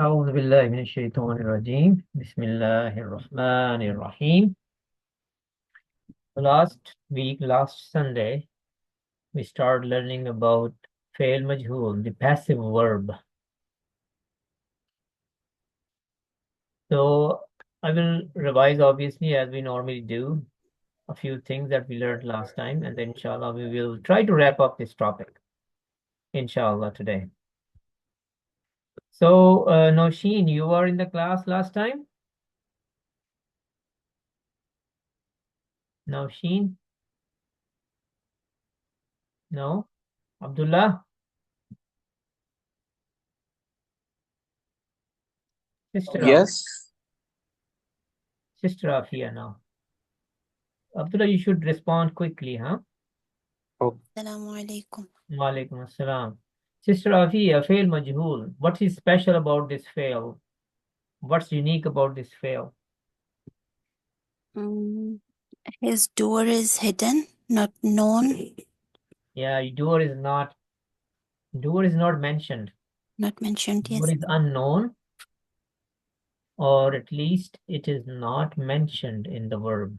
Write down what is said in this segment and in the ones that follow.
أعوذ بالله من الشيطان الرجيم بسم الله الرحمن الرحيم. Last Sunday, we started learning about fail majhul, the passive verb. So I will revise, obviously, as we normally do, a few things that we learned last time, and then inshallah we will try to wrap up this topic, inshallah, today. So, Nosheen, you were in the class last time? Nosheen? No? Abdullah? Sister Afia. Yes. Sister Afia now. Abdullah, you should respond quickly, huh? Oh, Assalamu alaikum. Walaikum assalam. Sister Afia, fail majhul. What is special about this fail? What's unique about this fail? His door is hidden, not known, Yeah, door is not mentioned. not mentioned. Door Yes. is unknown, or at least it is not mentioned in the verb.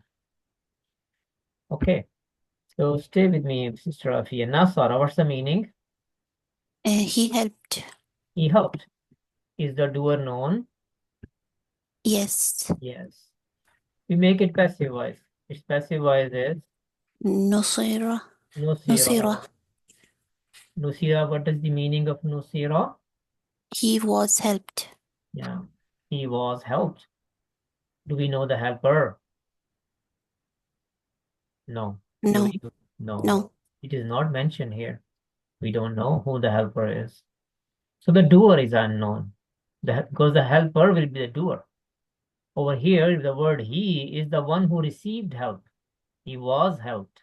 Okay, so stay with me, Sister Afia. Nasara, what's the meaning? He helped. He helped. Is the doer known? Yes. Yes. We make it passive voice. Its passive voice is Nusira. Nusira. Nusira, what is the meaning of Nusira? He was helped. Yeah, he was helped. Do we know the helper? No. No. No. No. It is not mentioned here. We don't know who the helper is. So the doer is unknown. Because the helper will be the doer. Over here, the word he is the one who received help. He was helped.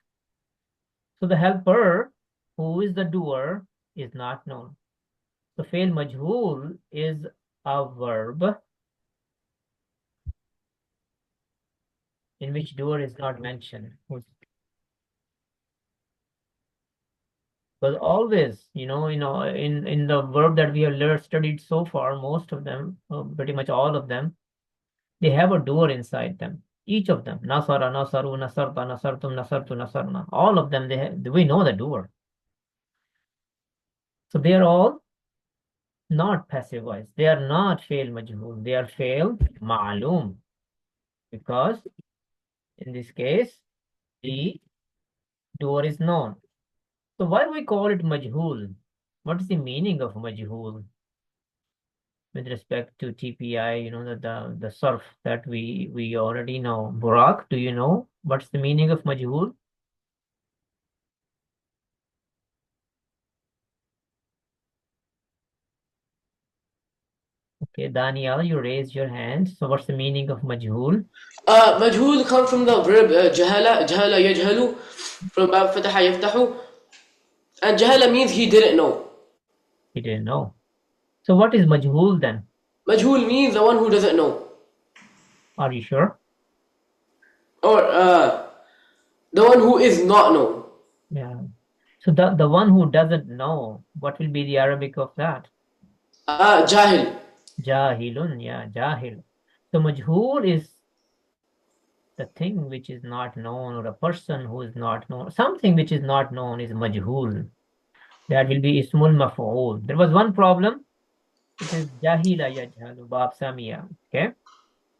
So the helper, who is the doer, is not known. So fail majhul is a verb in which doer is not mentioned. Because always, in the verb that we have studied so far, most of them, pretty much all of them, they have a doer inside them. Each of them, nasara, nasaru, nasarta, nasartum, nasartu, nasarna. All of them, we know the doer. So they are all not passive voice. They are not fail majhul. They are fail ma'lum. Because in this case, the doer is known. So why do we call it majhul? What is the meaning of majhul? With respect to TPI, the surf that we already know. Burak, do you know what's the meaning of majhul? Okay, Daniel, you raised your hand. So what's the meaning of majhul? مجهول comes from the verb جهل جهل يجهل from باب فتح يفتح, and جهل means he didn't know. He didn't know. So what is majhul then? مجهول means the one who doesn't know, Are you sure? or the one who is not known. Yeah. So the one who doesn't know, what will be the Arabic of that? جاهل. Jahilun, yeah, jahil. So majhul is the thing which is not known, or a person who is not known. Something which is not known is majhul. That will be ismul maf'ul. There was one problem. It is jahila yajhalu bab samia. Okay.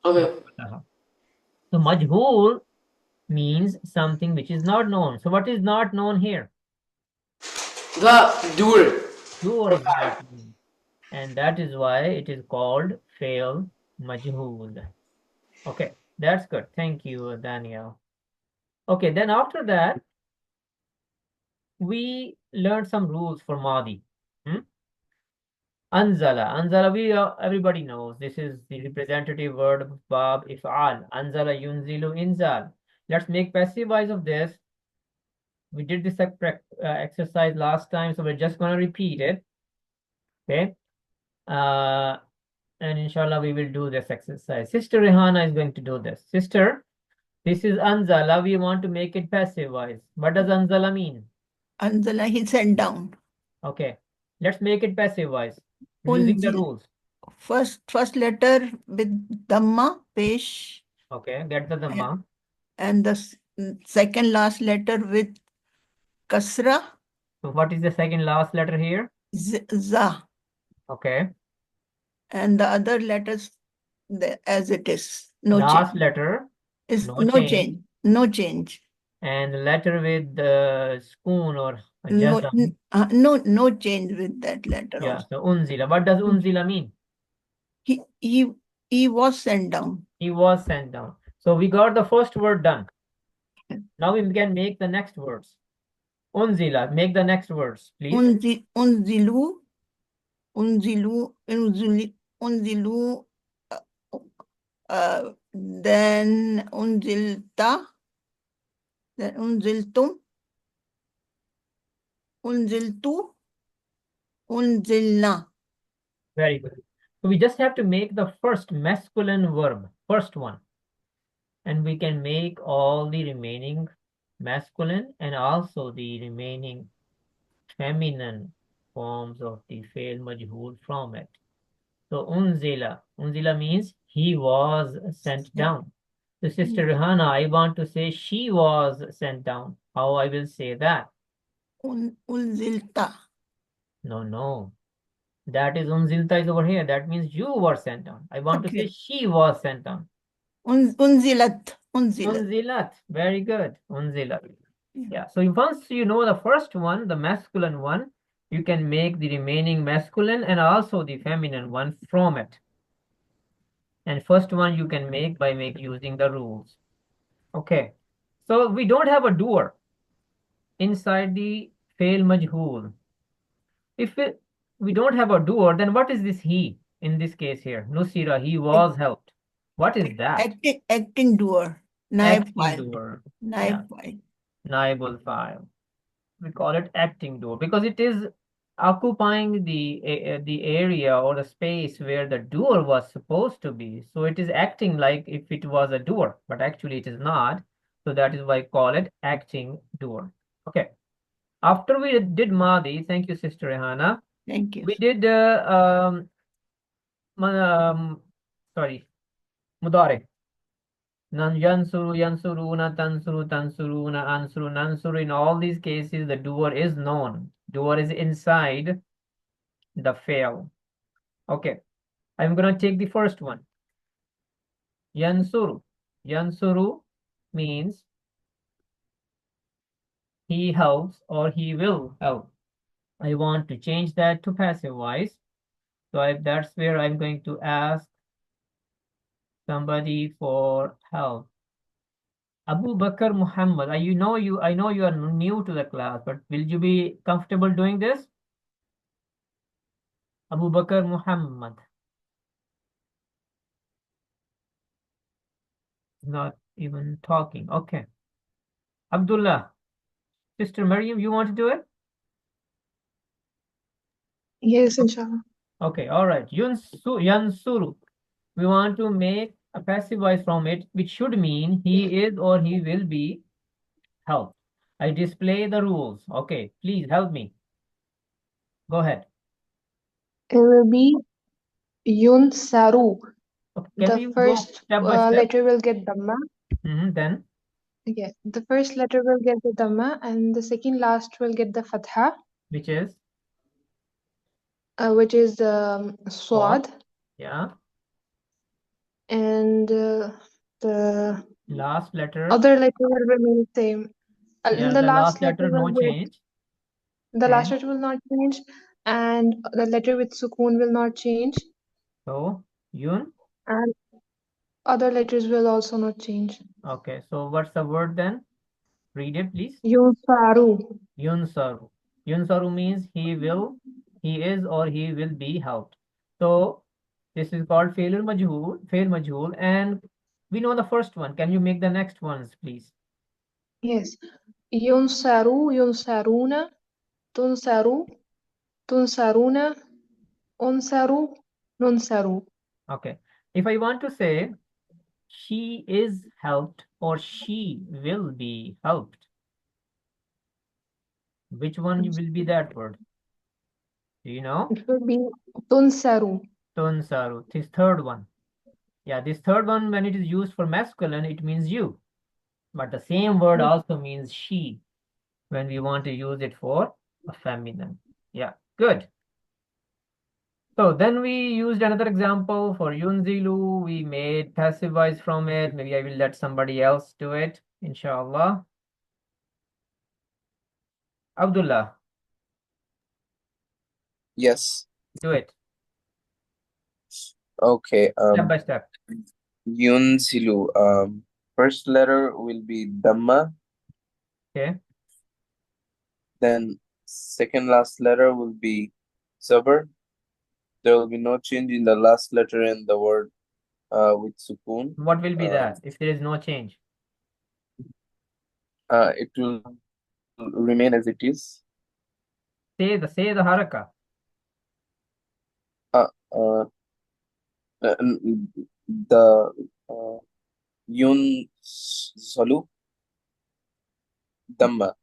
Okay. So majhul means something which is not known. So what is not known here? The doer. Doer is not known. And that is why it is called fail majhul. Okay, that's good. Thank you, Daniel. Okay, then after that, we learned some rules for Madi. Anzala. Anzala, everybody knows. This is the representative word of Bab If'al. Anzala yunzilu inzal. Let's make passive voice of this. We did this exercise last time, so we're just going to repeat it. Okay. And inshallah, we will do this exercise. Sister Rehana is going to do this. Sister, this is Anzala. We want to make it passive voice. What does Anzala mean? Anzala, he sent down. Okay. Let's make it passive voice using the rules. first letter with Dhamma, Pesh, Okay, get the dhamma. and the second last letter with Kasra, So what is the second last letter here? Za, Okay. and the other letters as it is. No Last change. letter, Is no no change. change. No change. And the letter with the spoon or No, jazm. no change with that letter Yeah, also. so unzila. What does unzila mean? He, he, he was sent down. He was sent down. So we got the first word done. Now we can make the next words. Unzila, make the next words, please. Unzilu, unzilu, then unzilta, then unziltum, unziltu, unzilna. Very good. So we just have to make the first masculine verb, first one. And we can make all the remaining masculine and also the remaining feminine forms of the fail majhul from it. So unzila means he was sent down. So Sister Rihanna, I want to say she was sent down. How I will say that? Unzilta. No. That is unzilta is over here. That means you were sent down. I want to say she was sent down. Unzilat. Unzilat. Very good. Unzilat. Yeah. So once you know the first one, the masculine one, you can make the remaining masculine and also the feminine one from it. And first one you can make by using the rules. Okay. So we don't have a doer inside the fail majhul. If we don't have a doer, then what is this he in this case here? Nusira, he was helped. What is that? Acting doer. Naib Acting file. doer. Naib Yeah. file. Naibul file. We call it acting doer because it is occupying the area or the space where the doer was supposed to be. So it is acting like if it was a doer, but actually it is not. So that is why I call it acting doer. Okay. After we did Madi, thank you, Sister Rehana. Thank you. We did sorry, Mudare. Yansuru, yansuruna, tansuru, tansuruna, ansuru, nansuru. In all these cases, the doer is known. Doer is inside the fail. Okay, I'm gonna take the first one. Yansuru. Yansuru means he helps or he will help. I want to change that to passive voice. So that's where I'm going to ask somebody for help. Abu Bakr Muhammad, I know you are new to the class, but will you be comfortable doing this? Abu Bakr Muhammad. Not even talking. Okay. Abdullah, Sister Maryam, you want to do it? Yes, inshallah. Okay, all right. Yansuru. We want to make a passive voice from it, which should mean he is or he will be helped. I display the rules. Okay, please help me. Go ahead. It will be Yunsaru. Okay, can we The go first step by step? letter will get Dhamma. Then Yes, the first letter will get the Dhamma, and the second last will get the Fatha, which is which is Swad. Swad, Yeah. and the Last letter. other letter will remain the same. Yeah, The the last last letter letter no will get, change. the And last letter will not change, and the letter with Sukoon will not change, so Yun. and other letters will also not change. Okay, so what's the word then? Read it, please. Yunsaru. Yunsaru. Yunsaru means he is or he will be helped. So this is called fail majhul, and we know the first one. Can you make the next ones, please? Yes. Yunsaru, yunsaruna, tunsaru, tunsaruna, unsaru, nunsaru. Okay. If I want to say she is helped or she will be helped, which one will be that word? Do you know? It will be tunsaru. Tunsaru. This third one. Yeah, this third one, when it is used for masculine, it means you. But the same word also means she when we want to use it for a feminine. Yeah, good. So then we used another example for yunzilu. We made passive voice from it. Maybe I will let somebody else do it, inshallah. Abdullah, Yes. do it Okay. step by step. Yunzilu. First letter will be Dhamma. Okay. Then second last letter will be Sabar. There will be no change in the last letter in the word with Sukun. What will be that if there is no change? It will remain as it is. Say the haraka. Uh, uh, the Yunzalu Dhamma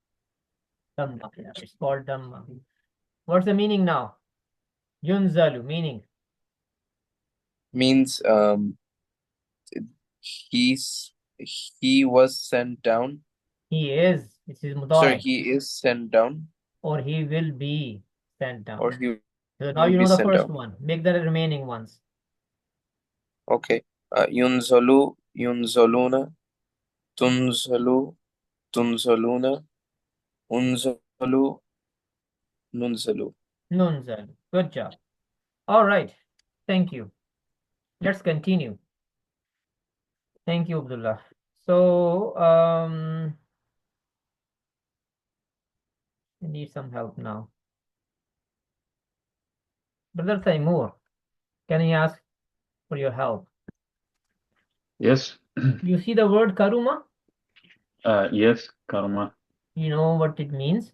Dhamma. Yeah, it's called Dhamma. What's the meaning now? Yunzalu, meaning means he's he was sent down. he is. It is Sorry, mudari. he is sent down, Or he will be sent down. or he So now will you be know the sent first down. one. Make the remaining ones. Okay. Yunzalu, Yunzaluna, Tunzalu, Tunzaluna, Unzalu, Nunzalu. Nunzalu. Good job. All right. Thank you. Let's continue. Thank you, Abdullah. So, I need some help now. Brother Taimur, can I ask for your help? Yes. You see the word karuma? Yes, karma. You know what it means?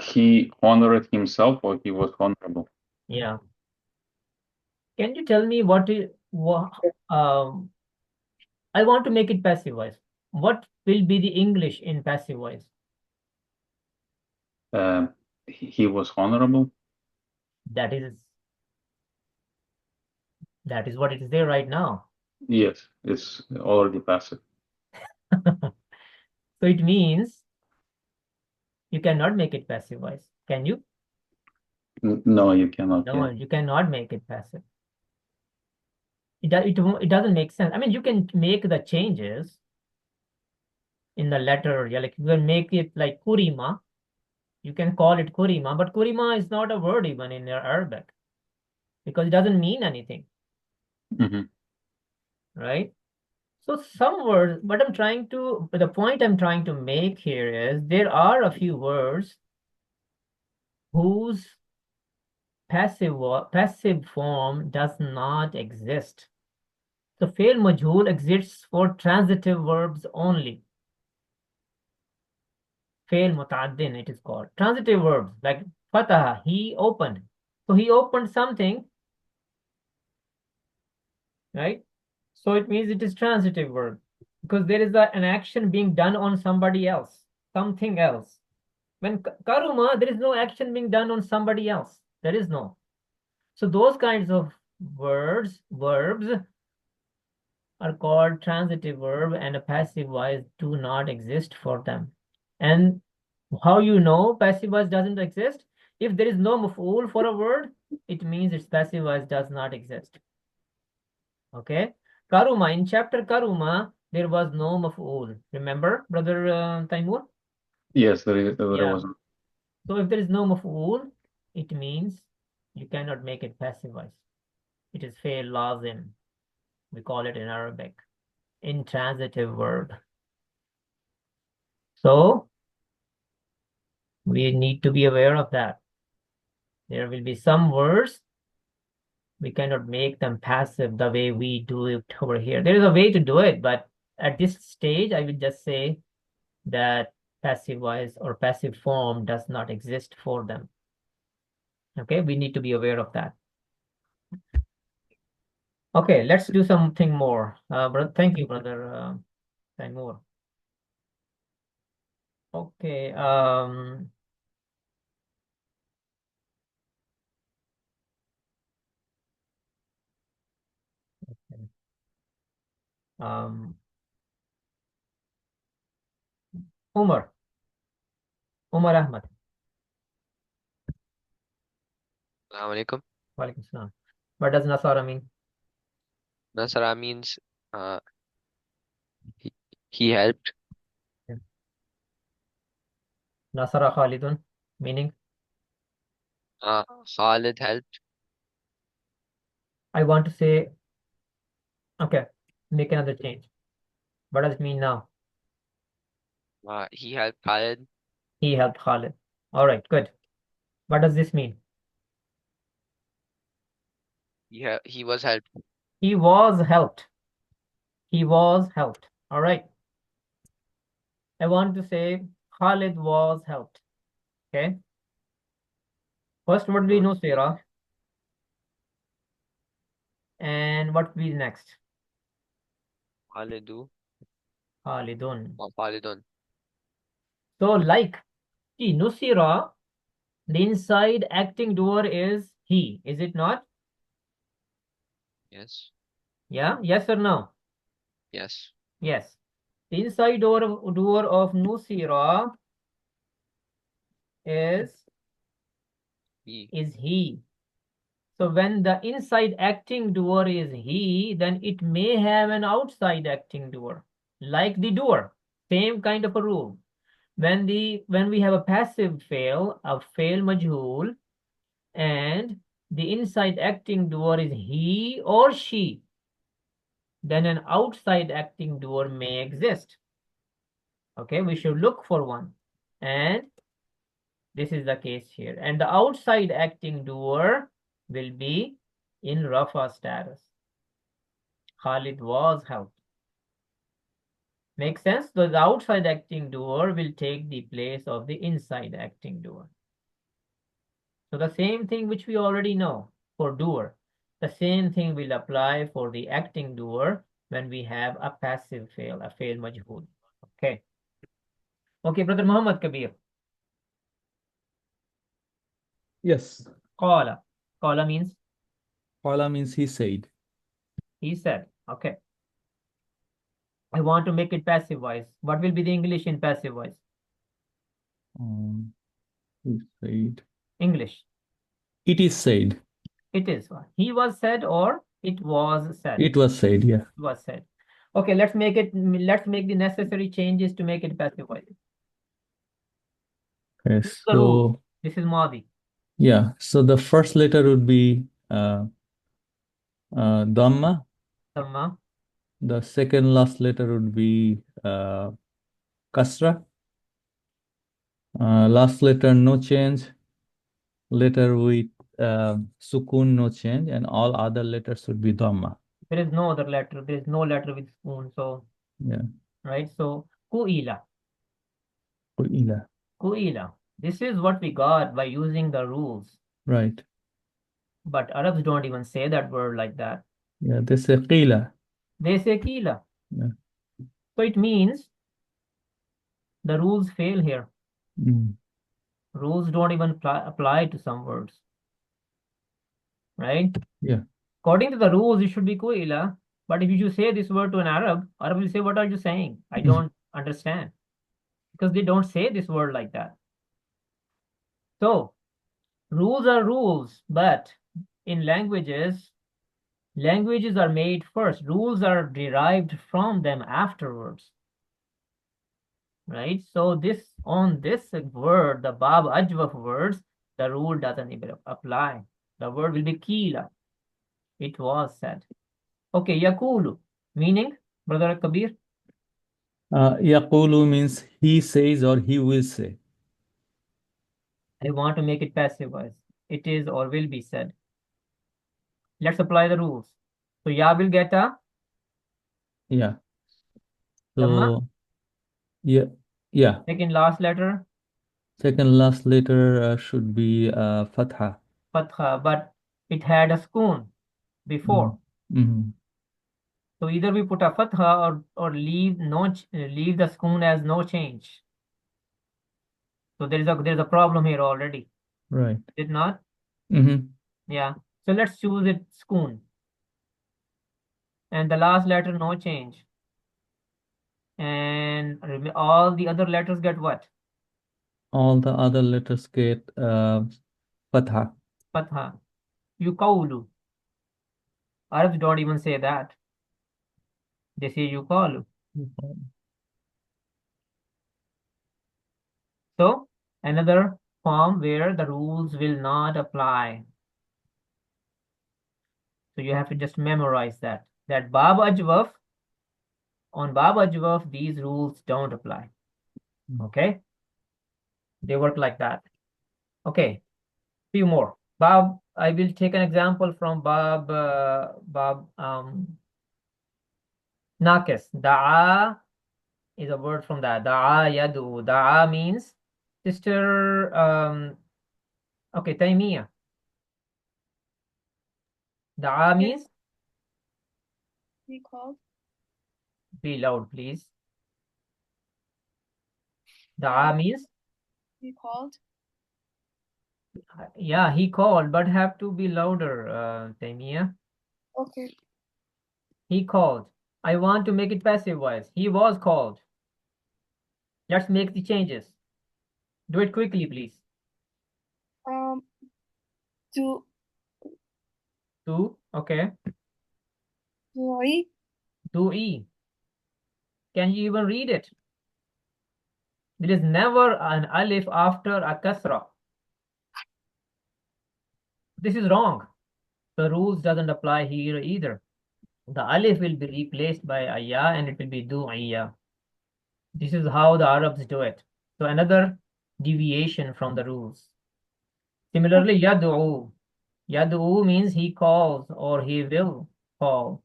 He honored himself, or he was honorable. Yeah. Can you tell me what is I want to make it passive voice. What will be the English in passive voice? He was honorable. That is what it is there right now. Yes, it's already passive. So it means you cannot make it passive voice. Can you? No, you cannot. No, Yeah. you cannot make it passive. It doesn't make sense. I mean, you can make the changes in the letter. Yeah, like you can make it like kurima. You can call it kurima, but kurima is not a word even in Arabic because it doesn't mean anything, Mm-hmm. right? So some words, the point I'm trying to make here is there are a few words whose passive form does not exist. So fail majhul exists for transitive verbs only. Fail mutaaddin it is called. Transitive verbs like fataha, he opened. So he opened something, right? So it means it is transitive verb because there is an action being done on somebody else, something else. When karuma, there is no action being done on somebody else. There is no. So those kinds of verbs are called transitive verb and a passive voice do not exist for them. And how you know passive voice doesn't exist? If there is no maf'ul for a word, it means its passive voice does not exist. Okay? Karuma, in chapter Karuma, there was no maf'ul. Remember, brother Taimur? Yes, there Yeah. wasn't. So if there is no maf'ul, it means you cannot make it passive voice. It is fail lazim. We call it in Arabic. Intransitive verb. So we need to be aware of that. There will be some words we cannot make them passive the way we do it over here. There is a way to do it, but at this stage, I will just say that passive voice or passive form does not exist for them. Okay, we need to be aware of that. Okay, let's do something more. Thank you, brother Taimur. Okay, Umar Ahmad. Assalamu alaikum. Walaikum salam. What does Nasara mean? Nasara means he helped. Nasara Khalidun, meaning Khalid helped. I want to say, okay, make another change. What does it mean now? He helped Khalid. He helped Khalid. All right, good. What does this mean? He was helped. He was helped. He was helped. All right. I want to say Khalid was helped. Okay. First would be Nusira. And what will be next? Khalidun. Khalidun. So like Nusira, the inside acting doer is he, is it not? Yes. Yeah, yes or no? Yes. Yes. The inside doer of Nusira is he. So when the inside acting doer is he, then it may have an outside acting doer, like the doer. Same kind of a rule. When we have a passive fail, a fail majhul, and the inside acting doer is he or she, then an outside acting doer may exist. Okay, we should look for one. And this is the case here. And the outside acting doer will be in Rafa status. Khalid was helped. Makes sense? So the outside acting doer will take the place of the inside acting doer. So the same thing which we already know for doer, the same thing will apply for the acting doer when we have a passive fail, a fail majhul. Okay. Okay, Brother Muhammad Kabir. Yes. Qala. Qala means? Qala means he said. He said. Okay. I want to make it passive voice. What will be the English in passive voice? He said. English. It is said. It is. He was said or it was said? It was said, yeah. It was said. Okay, let's make the necessary changes to make it passive voice. Okay, so this is Madi. Yeah, so the first letter would be Dhamma. Dhamma. The second last letter would be Kasra. Last letter, no change. Letter with Sukun, no change. And all other letters would be Dhamma. There is no other letter. There is no letter with spoon. So, yeah. Right? So, Ku'ila. Ku'ila. Ku'ila. This is what we got by using the rules. Right. But Arabs don't even say that word like that. Yeah, they say Qila. They say Qila. Yeah. So it means the rules fail here. Rules don't even apply to some words. Right? Yeah. According to the rules, it should be Ku'ila. But if you say this word to an Arab will say, what are you saying? I don't understand. Because they don't say this word like that. So, rules are rules, but in languages are made first. Rules are derived from them afterwards. Right? So on this word, the Bab Ajwaf words, the rule doesn't even apply. The word will be Kila. It was said. Okay, Yakulu, meaning, Brother Kabir? Yaqulu means he says or he will say. I want to make it passive voice. It is or will be said. Let's apply the rules. So Ya will get a? Yeah. So, Dhamma? Yeah. Second last letter? Second last letter should be Fatha. Fatha, but it had a sukun before. So either we put a Fatha or leave the sukun as no change. So there's a problem here already. Right. Is it not? Mm-hmm. Yeah. So let's choose it sukun. And the last letter, no change. And all the other letters get what? All the other letters get fatha. Fatha. Yuqawlu. Arabs don't even say that. They say yuqalu. So another form where the rules will not apply. So you have to just memorize that. That Bab Ajwaf, on Bab Ajwaf, these rules don't apply. Okay? They work like that. Okay. Few more. Bab, I will take an example from Bab Nakis. Da'a is a word from that. Da'a yadu. Da'a means sister okay, Taymiyah. Da'a means He called. be loud, please. Da'a means He called. yeah, he called, but have to be louder, Taymiyah. Okay. He called. I want to make it passive voice. He was called. Let's make the changes. Do it quickly, please. Do Okay. I? Do E. Can you even read it? There is never an alif after a kasra. This is wrong. The rules doesn't apply here either. The alif will be replaced by a ya and it will be du'iyya. This is how the Arabs do it. So another deviation from the rules. Similarly, yad'u. Yad'u means he calls or he will call.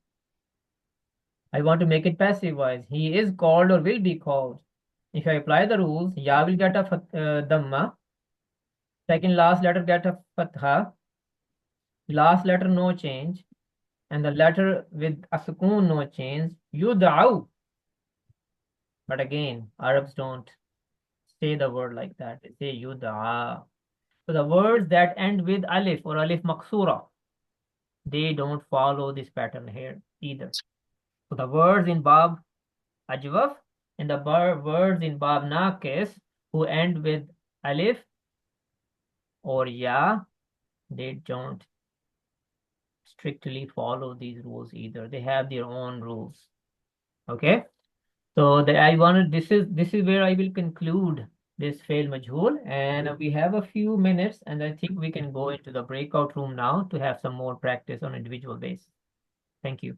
I want to make it passive voice. He is called or will be called. If I apply the rules, ya will get a dhamma. Second last letter get a fatha. Last letter no change. And the letter with a sukoon no change. Yud'u. But again, Arabs don't say the word like that. They say yud'a. So the words that end with alif or alif maksura, they don't follow this pattern here either. So the words in Bab Ajwaf and the words in Bab Nakis who end with alif or ya, they don't strictly follow these rules either. They have their own rules. Okay. So this is where I will conclude this fail majhul, and we have a few minutes, and I think we can go into the breakout room now to have some more practice on individual basis. Thank you.